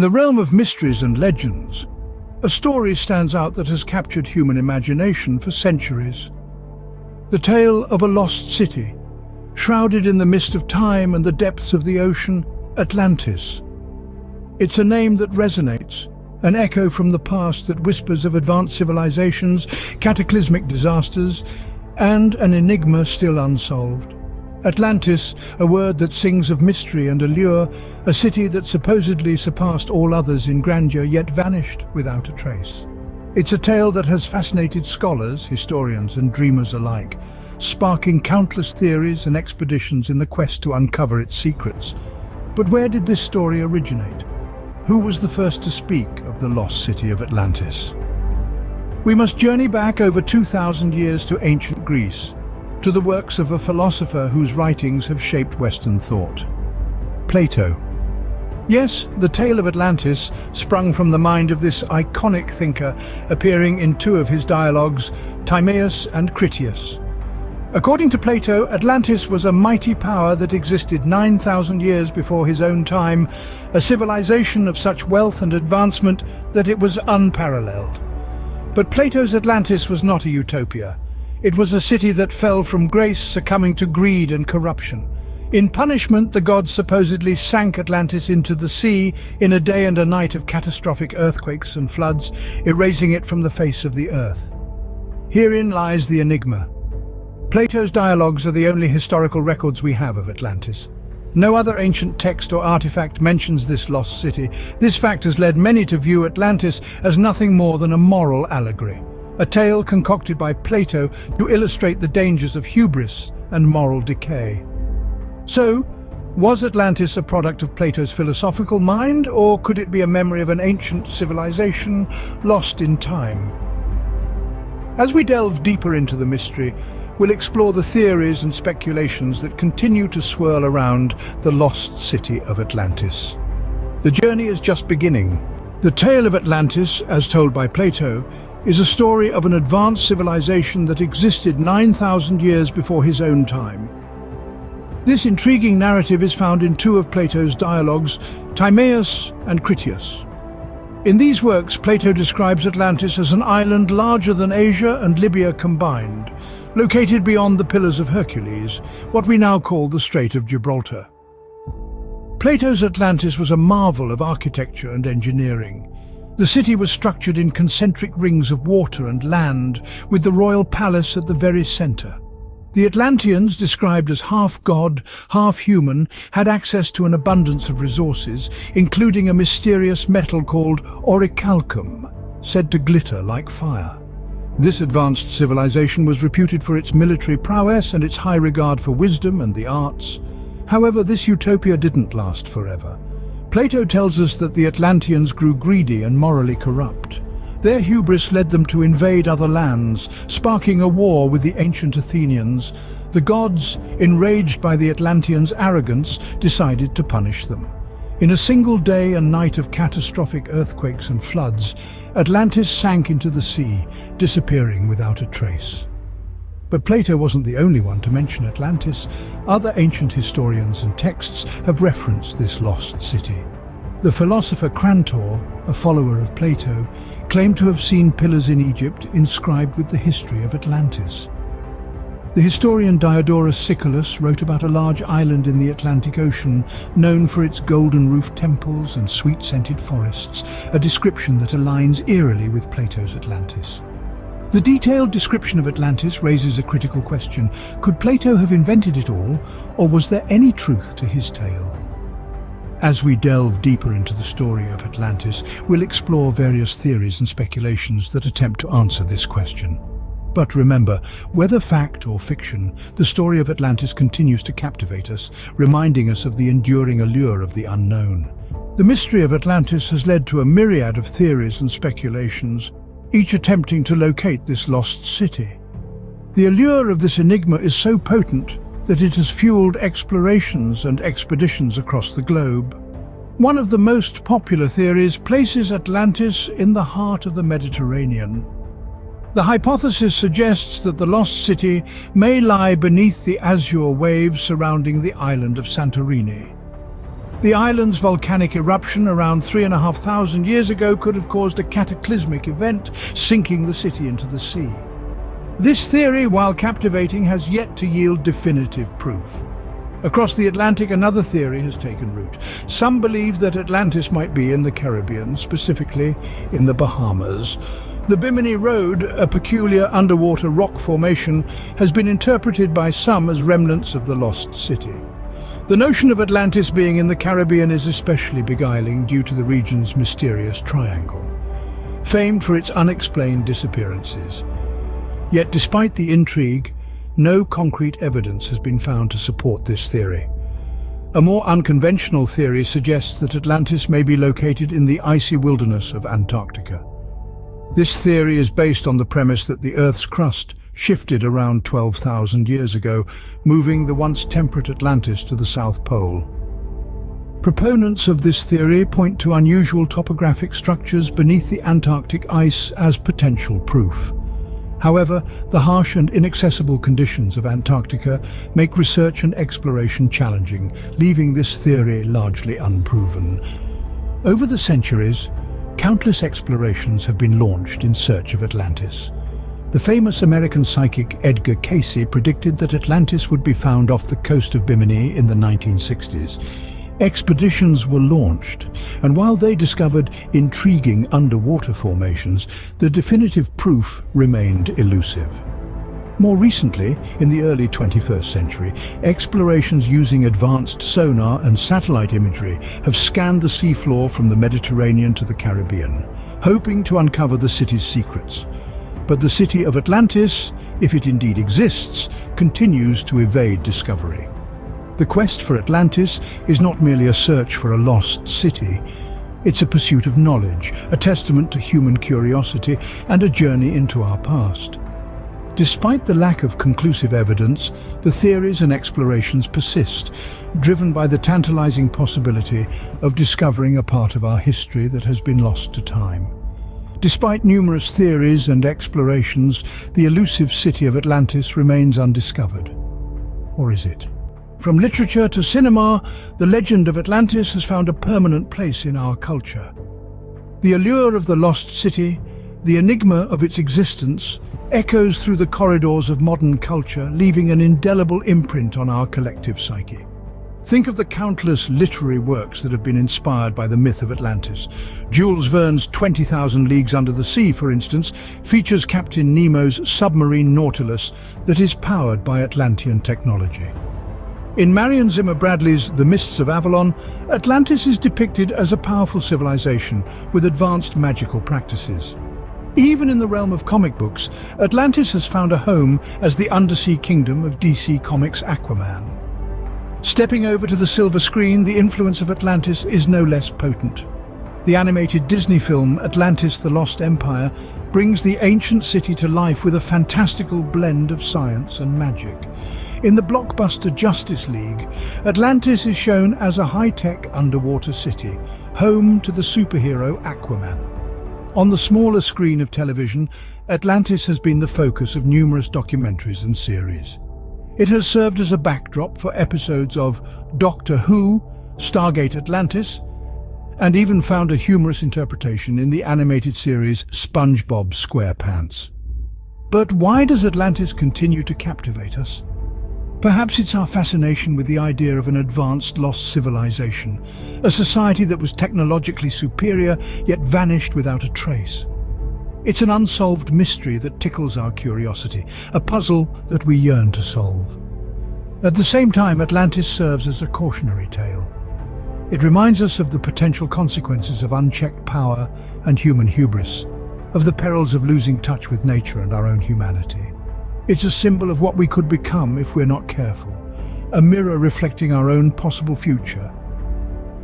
In the realm of mysteries and legends, a story stands out that has captured human imagination for centuries. The tale of a lost city, shrouded in the mist of time and the depths of the ocean, Atlantis. It's a name that resonates, an echo from the past that whispers of advanced civilizations, cataclysmic disasters, and an enigma still unsolved. Atlantis, a word that sings of mystery and allure, a city that supposedly surpassed all others in grandeur yet vanished without a trace. It's a tale that has fascinated scholars, historians, and dreamers alike, sparking countless theories and expeditions in the quest to uncover its secrets. But where did this story originate? Who was the first to speak of the lost city of Atlantis? We must journey back over 2,000 years to ancient Greece, to the works of a philosopher whose writings have shaped Western thought. Plato. Yes, the tale of Atlantis sprung from the mind of this iconic thinker, appearing in two of his dialogues, Timaeus and Critias. According to Plato, Atlantis was a mighty power that existed 9,000 years before his own time, a civilization of such wealth and advancement that it was unparalleled. But Plato's Atlantis was not a utopia. It was a city that fell from grace, succumbing to greed and corruption. In punishment, the gods supposedly sank Atlantis into the sea in a day and a night of catastrophic earthquakes and floods, erasing it from the face of the earth. Herein lies the enigma. Plato's dialogues are the only historical records we have of Atlantis. No other ancient text or artifact mentions this lost city. This fact has led many to view Atlantis as nothing more than a moral allegory, a tale concocted by Plato to illustrate the dangers of hubris and moral decay. So, was Atlantis a product of Plato's philosophical mind, or could it be a memory of an ancient civilization lost in time? As we delve deeper into the mystery, we'll explore the theories and speculations that continue to swirl around the lost city of Atlantis. The journey is just beginning. The tale of Atlantis, as told by Plato, is a story of an advanced civilization that existed 9,000 years before his own time. This intriguing narrative is found in two of Plato's dialogues, Timaeus and Critias. In these works, Plato describes Atlantis as an island larger than Asia and Libya combined, located beyond the Pillars of Hercules, what we now call the Strait of Gibraltar. Plato's Atlantis was a marvel of architecture and engineering. The city was structured in concentric rings of water and land, with the royal palace at the very center. The Atlanteans, described as half-god, half-human, had access to an abundance of resources, including a mysterious metal called orichalcum, said to glitter like fire. This advanced civilization was reputed for its military prowess and its high regard for wisdom and the arts. However, this utopia didn't last forever. Plato tells us that the Atlanteans grew greedy and morally corrupt. Their hubris led them to invade other lands, sparking a war with the ancient Athenians. The gods, enraged by the Atlanteans' arrogance, decided to punish them. In a single day and night of catastrophic earthquakes and floods, Atlantis sank into the sea, disappearing without a trace. But Plato wasn't the only one to mention Atlantis. Other ancient historians and texts have referenced this lost city. The philosopher Crantor, a follower of Plato, claimed to have seen pillars in Egypt inscribed with the history of Atlantis. The historian Diodorus Siculus wrote about a large island in the Atlantic Ocean, known for its golden-roofed temples and sweet-scented forests, a description that aligns eerily with Plato's Atlantis. The detailed description of Atlantis raises a critical question. Could Plato have invented it all, or was there any truth to his tale? As we delve deeper into the story of Atlantis, we'll explore various theories and speculations that attempt to answer this question. But remember, whether fact or fiction, the story of Atlantis continues to captivate us, reminding us of the enduring allure of the unknown. The mystery of Atlantis has led to a myriad of theories and speculations, each attempting to locate this lost city. The allure of this enigma is so potent that it has fueled explorations and expeditions across the globe. One of the most popular theories places Atlantis in the heart of the Mediterranean. The hypothesis suggests that the lost city may lie beneath the azure waves surrounding the island of Santorini. The island's volcanic eruption around 3,500 years ago could have caused a cataclysmic event, sinking the city into the sea. This theory, while captivating, has yet to yield definitive proof. Across the Atlantic, another theory has taken root. Some believe that Atlantis might be in the Caribbean, specifically in the Bahamas. The Bimini Road, a peculiar underwater rock formation, has been interpreted by some as remnants of the lost city. The notion of Atlantis being in the Caribbean is especially beguiling due to the region's mysterious triangle, famed for its unexplained disappearances. Yet despite the intrigue, no concrete evidence has been found to support this theory. A more unconventional theory suggests that Atlantis may be located in the icy wilderness of Antarctica. This theory is based on the premise that the Earth's crust shifted around 12,000 years ago, moving the once temperate Atlantis to the South Pole. Proponents of this theory point to unusual topographic structures beneath the Antarctic ice as potential proof. However, the harsh and inaccessible conditions of Antarctica make research and exploration challenging, leaving this theory largely unproven. Over the centuries, countless explorations have been launched in search of Atlantis. The famous American psychic Edgar Cayce predicted that Atlantis would be found off the coast of Bimini in the 1960s. Expeditions were launched, and while they discovered intriguing underwater formations, the definitive proof remained elusive. More recently, in the early 21st century, explorations using advanced sonar and satellite imagery have scanned the seafloor from the Mediterranean to the Caribbean, hoping to uncover the city's secrets. But the city of Atlantis, if it indeed exists, continues to evade discovery. The quest for Atlantis is not merely a search for a lost city. It's a pursuit of knowledge, a testament to human curiosity, and a journey into our past. Despite the lack of conclusive evidence, the theories and explorations persist, driven by the tantalizing possibility of discovering a part of our history that has been lost to time. Despite numerous theories and explorations, the elusive city of Atlantis remains undiscovered. Or is it? From literature to cinema, the legend of Atlantis has found a permanent place in our culture. The allure of the lost city, the enigma of its existence, echoes through the corridors of modern culture, leaving an indelible imprint on our collective psyche. Think of the countless literary works that have been inspired by the myth of Atlantis. Jules Verne's 20,000 Leagues Under the Sea, for instance, features Captain Nemo's submarine Nautilus that is powered by Atlantean technology. In Marion Zimmer Bradley's The Mists of Avalon, Atlantis is depicted as a powerful civilization with advanced magical practices. Even in the realm of comic books, Atlantis has found a home as the undersea kingdom of DC Comics' Aquaman. Stepping over to the silver screen, the influence of Atlantis is no less potent. The animated Disney film Atlantis: The Lost Empire brings the ancient city to life with a fantastical blend of science and magic. In the blockbuster Justice League, Atlantis is shown as a high-tech underwater city, home to the superhero Aquaman. On the smaller screen of television, Atlantis has been the focus of numerous documentaries and series. It has served as a backdrop for episodes of Doctor Who, Stargate Atlantis, and even found a humorous interpretation in the animated series SpongeBob SquarePants. But why does Atlantis continue to captivate us? Perhaps it's our fascination with the idea of an advanced lost civilization, a society that was technologically superior yet vanished without a trace. It's an unsolved mystery that tickles our curiosity, a puzzle that we yearn to solve. At the same time, Atlantis serves as a cautionary tale. It reminds us of the potential consequences of unchecked power and human hubris, of the perils of losing touch with nature and our own humanity. It's a symbol of what we could become if we're not careful, a mirror reflecting our own possible future.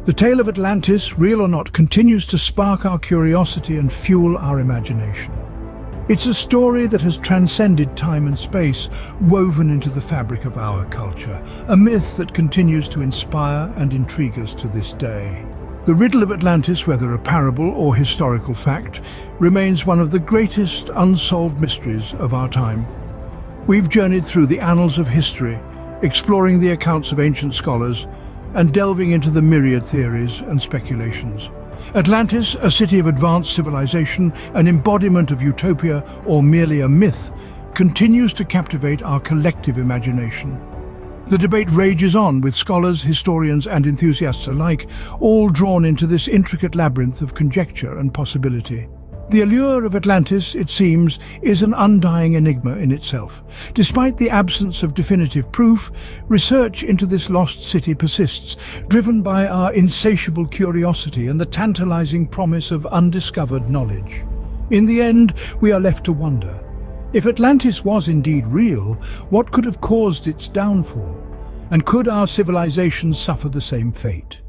The tale of Atlantis, real or not, continues to spark our curiosity and fuel our imagination. It's a story that has transcended time and space, woven into the fabric of our culture, a myth that continues to inspire and intrigue us to this day. The riddle of Atlantis, whether a parable or historical fact, remains one of the greatest unsolved mysteries of our time. We've journeyed through the annals of history, exploring the accounts of ancient scholars, and delving into the myriad theories and speculations. Atlantis, a city of advanced civilization, an embodiment of utopia or merely a myth, continues to captivate our collective imagination. The debate rages on, with scholars, historians and enthusiasts alike, all drawn into this intricate labyrinth of conjecture and possibility. The allure of Atlantis, it seems, is an undying enigma in itself. Despite the absence of definitive proof, research into this lost city persists, driven by our insatiable curiosity and the tantalizing promise of undiscovered knowledge. In the end, we are left to wonder, if Atlantis was indeed real, what could have caused its downfall? And could our civilization suffer the same fate?